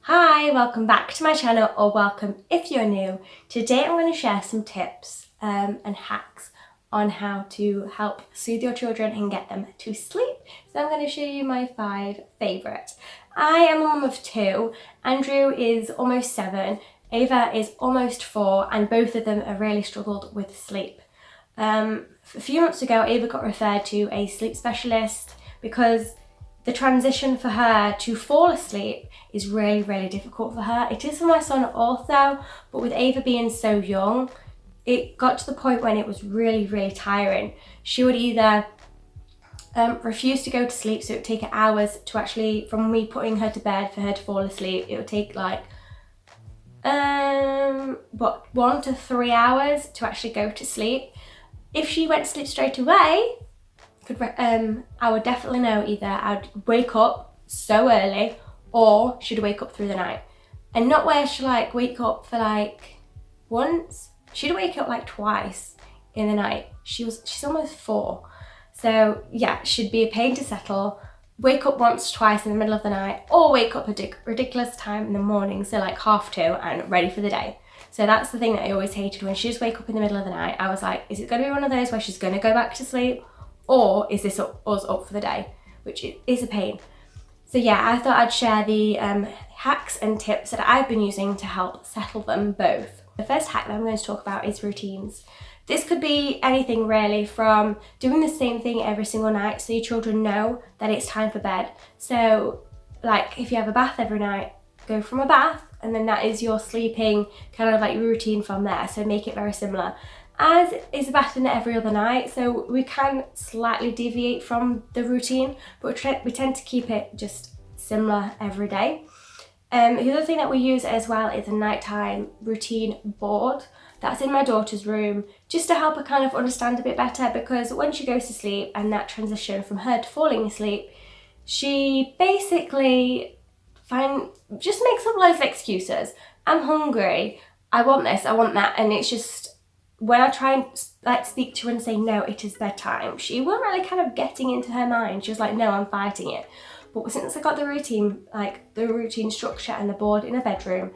Hi, welcome back to my channel, or welcome if you're new. Today I'm going to share some tips and hacks on how to help soothe your children and get them to sleep. So I'm going to show you my 5 favourites. I am a mum of 2. Andrew is almost 7, Ava is almost 4, and both of them have really struggled with sleep. A few months ago, Ava got referred to a sleep specialist because the transition for her to fall asleep is really difficult for her. It is for my son also, but with Ava being so young, it got to the point when it was really tiring. She would either refuse to go to sleep, so it would take her hours to actually, from me putting her to bed for her to fall asleep, it would take like 1 to 3 hours to actually go to sleep. If she went to sleep straight away, I would definitely know either I'd wake up so early or she'd wake up through the night. And not where she'd like wake up for like once, she'd wake up like twice in the night. She's almost 4. So yeah, she'd be a pain to settle, wake up once, twice in the middle of the night, or wake up a ridiculous time in the morning, so like 2:30 and ready for the day. So that's the thing that I always hated. When she just wake up in the middle of the night, I was like, is it going to be one of those where she's going to go back to sleep? Or is this us up for the day? Which is a pain. So yeah, I thought I'd share the hacks and tips that I've been using to help settle them both. The first hack that I'm going to talk about is routines. This could be anything really, from doing the same thing every single night so your children know that it's time for bed. So like if you have a bath every night, go from a bath and then that is your sleeping kind of like routine from there. So make it very similar. As is a bath in every other night, so we can slightly deviate from the routine, but we tend to keep it just similar every day. The other thing that we use as well is a nighttime routine board. That's in my daughter's room, just to help her kind of understand a bit better, because when she goes to sleep and that transition from her to falling asleep, she basically just makes up loads of excuses. I'm hungry, I want this, I want that, and it's just, when I try and like speak to her and say, no, it is bedtime, she wasn't really kind of getting into her mind. She was like, no, I'm fighting it. But since I got the routine, like the routine structure and the board in her bedroom,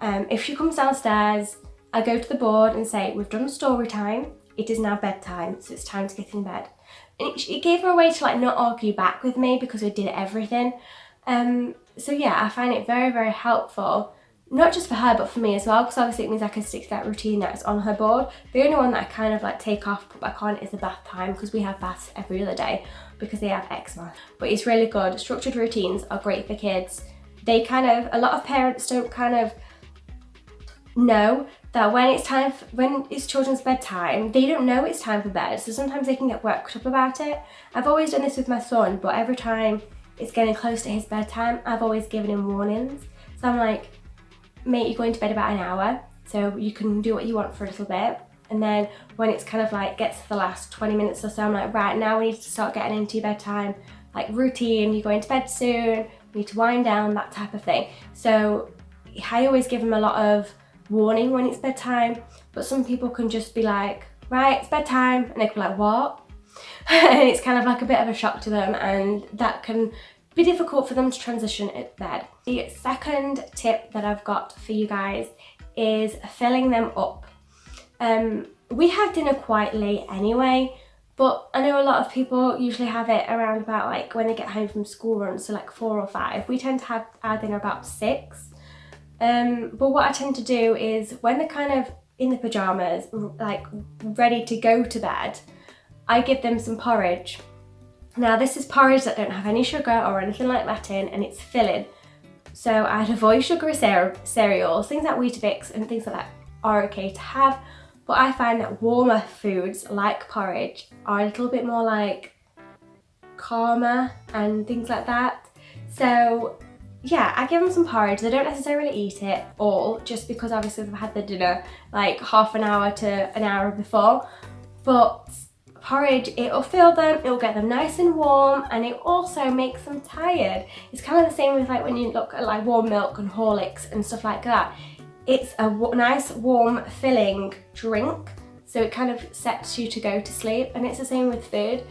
if she comes downstairs, I go to the board and say, we've done story time, it is now bedtime, so it's time to get in bed. And it gave her a way to like not argue back with me because we did everything. So yeah, I find it very helpful. Not just for her, but for me as well, because obviously it means I can stick to that routine that is on her board. The only one that I kind of like take off, put back on, is the bath time, because we have baths every other day because they have eczema. But it's really good. Structured routines are great for kids. They kind of, a lot of parents don't kind of know that when it's children's bedtime, they don't know it's time for bed. So sometimes they can get worked up about it. I've always done this with my son, but every time it's getting close to his bedtime, I've always given him warnings. So I'm like, mate, you're going to bed about an hour, so you can do what you want for a little bit. And then when it's kind of like gets to the last 20 minutes or so, I'm like, right, now we need to start getting into your bedtime, like routine, you're going to bed soon, we need to wind down, that type of thing. So I always give them a lot of warning when it's bedtime, but some people can just be like, right, it's bedtime, and they can be like, what? And it's kind of like a bit of a shock to them, and that can be difficult for them to transition at bed. The second tip that I've got for you guys is filling them up. We have dinner quite late anyway, but I know a lot of people usually have it around about like when they get home from school runs, so like 4 or 5. We tend to have our dinner about 6. But what I tend to do is when they're kind of in the pyjamas, like ready to go to bed, I give them some porridge. Now this is porridge that don't have any sugar or anything like that in, and it's filling. So I'd avoid sugary cereals, things like Weetabix and things like that are okay to have, but I find that warmer foods like porridge are a little bit more like calmer and things like that. So yeah, I give them some porridge. They don't necessarily eat it all, just because obviously they've had their dinner like half an hour to an hour before, but porridge, it'll fill them, it'll get them nice and warm, and it also makes them tired. It's kind of the same with like when you look at like warm milk and Horlicks and stuff like that. It's a nice warm filling drink, so it kind of sets you to go to sleep, and it's the same with food.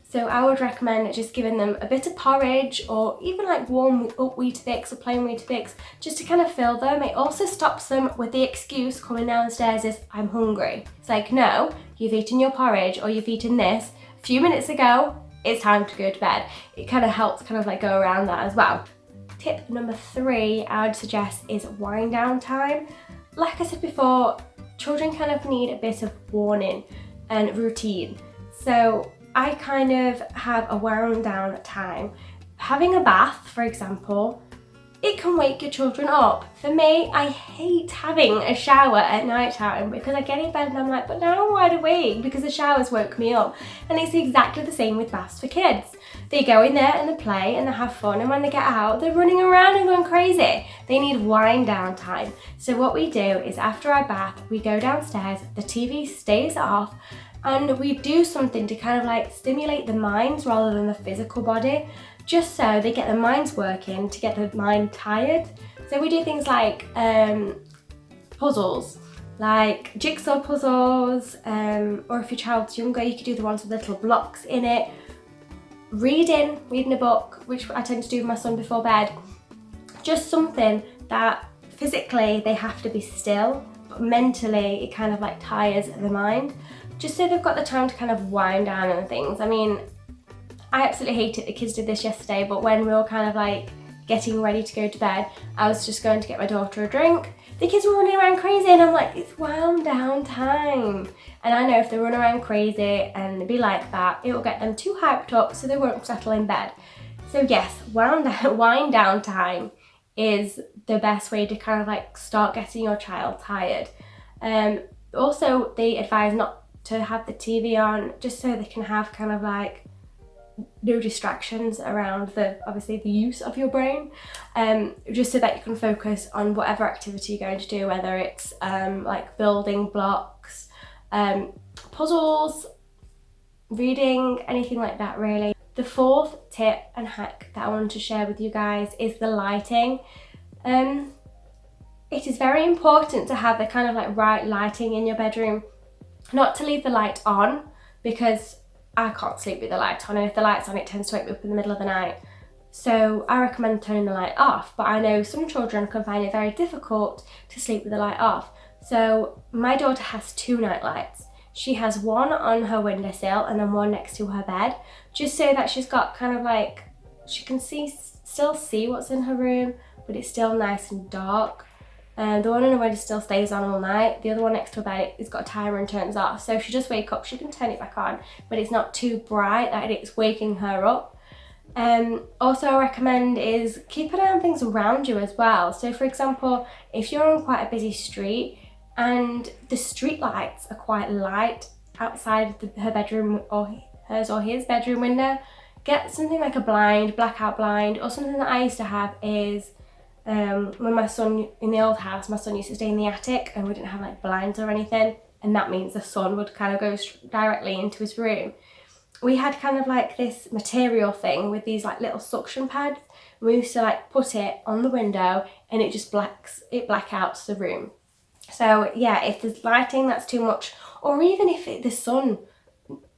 So I would recommend just giving them a bit of porridge, or even like warm up Weetabix or plain Weetabix, just to kind of fill them. It also stops them with the excuse coming downstairs is, I'm hungry. It's like, no, you've eaten your porridge or you've eaten this a few minutes ago, it's time to go to bed. It kind of helps kind of like go around that as well. Tip number 3 I would suggest is wind down time. Like I said before, children kind of need a bit of warning and routine. So I kind of have a wound down time. Having a bath, for example, it can wake your children up. For me, I hate having a shower at night time because I get in bed and I'm like, but now I'm wide awake because the showers woke me up. And it's exactly the same with baths for kids. They go in there and they play and they have fun, and when they get out, they're running around and going crazy. They need wind down time. So what we do is after our bath, we go downstairs, the TV stays off, and we do something to kind of like stimulate the minds rather than the physical body, just so they get their minds working to get the mind tired. So we do things like puzzles, like jigsaw puzzles, or if your child's younger, you could do the ones with little blocks in it. Reading a book, which I tend to do with my son before bed. Just something that physically they have to be still, but mentally it kind of like tires the mind, just so they've got the time to kind of wind down and things. I mean, I absolutely hate it, the kids did this yesterday, but when we were kind of like getting ready to go to bed, I was just going to get my daughter a drink. The kids were running around crazy and I'm like, it's wound down time. And I know if they run around crazy and be like that, it will get them too hyped up so they won't settle in bed. So yes, wind down time is the best way to kind of like start getting your child tired. Also, they advise not to have the TV on, just so they can have kind of like no distractions around obviously the use of your brain, just so that you can focus on whatever activity you're going to do, whether it's like building blocks, puzzles, reading, anything like that really. The 4th tip and hack that I wanted to share with you guys is the lighting. It is very important to have the kind of like right lighting in your bedroom, not to leave the light on, because I can't sleep with the light on, and if the light's on it tends to wake me up in the middle of the night. So I recommend turning the light off, but I know some children can find it very difficult to sleep with the light off. So my daughter has 2 night lights. She has one on her windowsill and then one next to her bed, just so that she's got kind of like, she can still see what's in her room, but it's still nice and dark. And the one on the window still stays on all night. The other one next to her bed, it's got a timer and turns off. So if she just wake up, she can turn it back on, but it's not too bright that it's waking her up. Also I recommend is keep an eye on things around you as well. So for example, if you're on quite a busy street and the street lights are quite light outside her bedroom or hers or his bedroom window, get something like a blind, blackout blind, or something that I used to have is when my son, in the old house, my son used to stay in the attic and we didn't have like blinds or anything, and that means the sun would kind of go directly into his room. We had kind of like this material thing with these like little suction pads. We used to like put it on the window and it just blackouts the room. So yeah, if there's lighting that's too much, or even if the sun,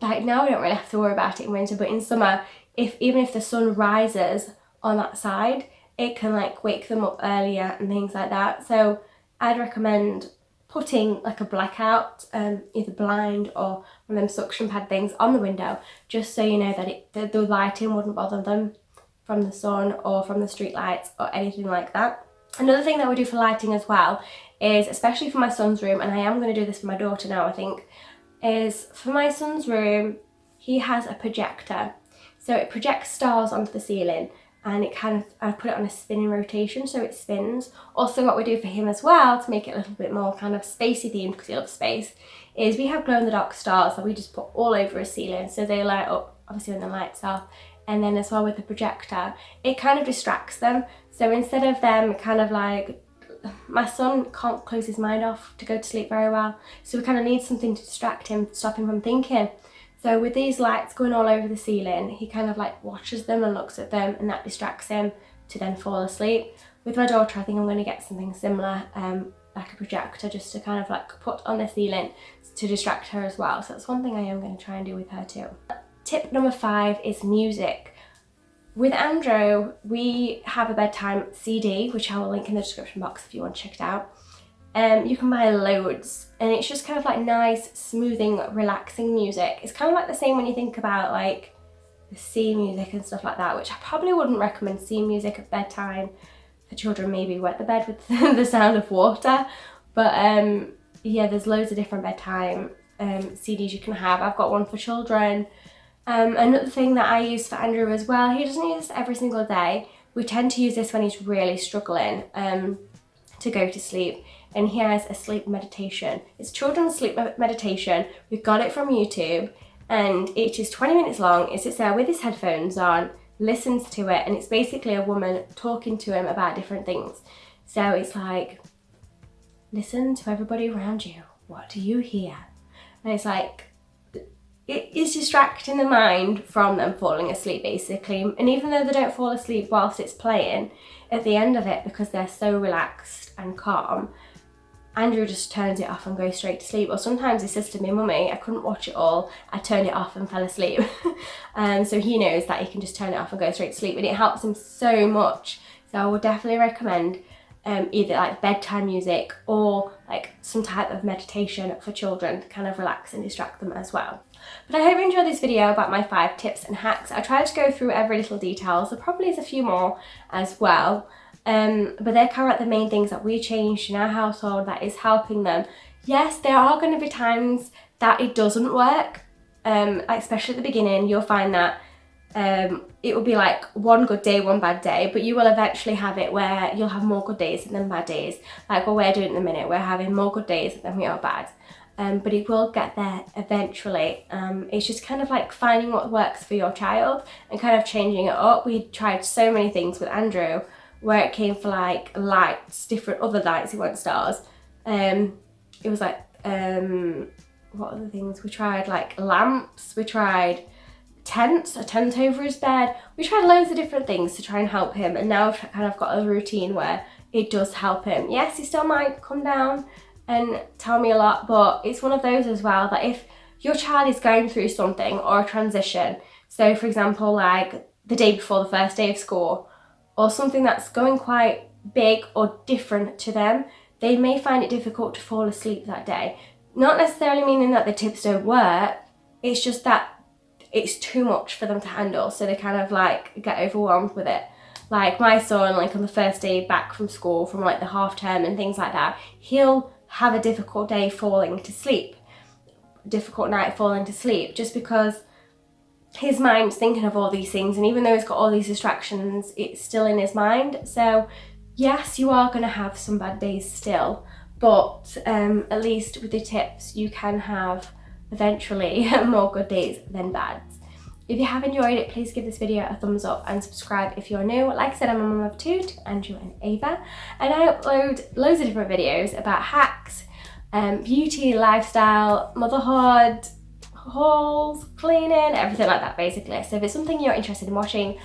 like now we don't really have to worry about it in winter, but in summer, even if the sun rises on that side, it can like wake them up earlier and things like that. So I'd recommend putting like a blackout, either blind or one of them suction pad things on the window, just so you know that the lighting wouldn't bother them from the sun or from the street lights or anything like that. Another thing that we do for lighting as well is, especially for my son's room, and I am going to do this for my daughter now I think, is for my son's room, he has a projector. So it projects stars onto the ceiling, and I put it on a spinning rotation so it spins. Also what we do for him as well, to make it a little bit more kind of spacey themed because he loves space, is we have glow in the dark stars that we just put all over his ceiling, so they light up obviously when the lights off. And then as well with the projector, it kind of distracts them. So instead of them kind of like, my son can't close his mind off to go to sleep very well, so we kind of need something to distract him, stop him from thinking. So with these lights going all over the ceiling, he kind of like watches them and looks at them, and that distracts him to then fall asleep. With my daughter, I think I'm going to get something similar, like a projector, just to kind of like put on the ceiling to distract her as well. So that's one thing I am going to try and do with her too. Tip number 5 is music. With Andrew, we have a bedtime CD, which I will link in the description box if you want to check it out. You can buy loads, and it's just kind of like nice, smoothing, relaxing music. It's kind of like the same when you think about like the sea music and stuff like that, which I probably wouldn't recommend sea music at bedtime for children. Maybe wet the bed with the sound of water. But yeah, there's loads of different bedtime CDs you can have. I've got one for children. Another thing that I use for Andrew as well, he doesn't use this every single day. We tend to use this when he's really struggling to go to sleep. And he has a sleep meditation. It's children's sleep meditation. We've got it from YouTube, and it is 20 minutes long. He sits there with his headphones on, listens to it, and it's basically a woman talking to him about different things. So it's like, listen to everybody around you. What do you hear? And it's like, it is distracting the mind from them falling asleep, basically. And even though they don't fall asleep whilst it's playing, at the end of it, because they're so relaxed and calm, Andrew just turns it off and goes straight to sleep. Or sometimes he says to me, "Mummy, I couldn't watch it all. I turned it off and fell asleep." So he knows that he can just turn it off and go straight to sleep, and it helps him so much. So I would definitely recommend either like bedtime music or like some type of meditation for children to kind of relax and distract them as well. But I hope you enjoyed this video about my 5 tips and hacks. I tried to go through every little detail, so probably there's a few more as well. But they're kind of like the main things that we changed in our household that is helping them. Yes, there are going to be times that it doesn't work, especially at the beginning. You'll find that it will be like one good day, one bad day, but you will eventually have it where you'll have more good days than bad days. Like what we're doing at the minute, we're having more good days than we are bad. But it will get there eventually. It's just kind of like finding what works for your child and kind of changing it up. We tried so many things with Andrew where it came for like lights, different other lights, he wants stars. It was like, what other things? We tried like lamps, we tried a tent over his bed. We tried loads of different things to try and help him, and now I've kind of got a routine where it does help him. Yes, he still might come down and tell me a lot, but it's one of those as well that if your child is going through something or a transition, so for example like the day before the first day of school, or something that's going quite big or different to them, they may find it difficult to fall asleep that day. Not necessarily meaning that the tips don't work, it's just that it's too much for them to handle, so they kind of like get overwhelmed with it. Like my son, like on the first day back from school, from like the half term and things like that, he'll have a difficult day falling to sleep, difficult night falling to sleep, just because his mind's thinking of all these things, and even though he's got all these distractions, it's still in his mind. So yes, you are going to have some bad days still, but at least with the tips you can have eventually more good days than bad. If you have enjoyed it, please give this video a thumbs up and subscribe if you're new. Like I said, I'm a mum of 2, to Andrew and Ava, and I upload loads of different videos about hacks, beauty, lifestyle, motherhood, hauls, cleaning, everything like that basically. So if it's something you're interested in watching,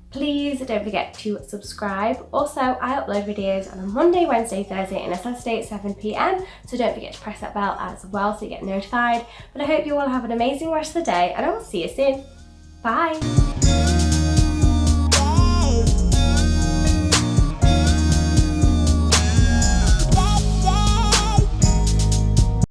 please don't forget to subscribe. Also, I upload videos on a Monday, Wednesday, Thursday and a Saturday at 7 PM, so don't forget to press that bell as well so you get notified. But I hope you all have an amazing rest of the day, and I will see you soon. Bye!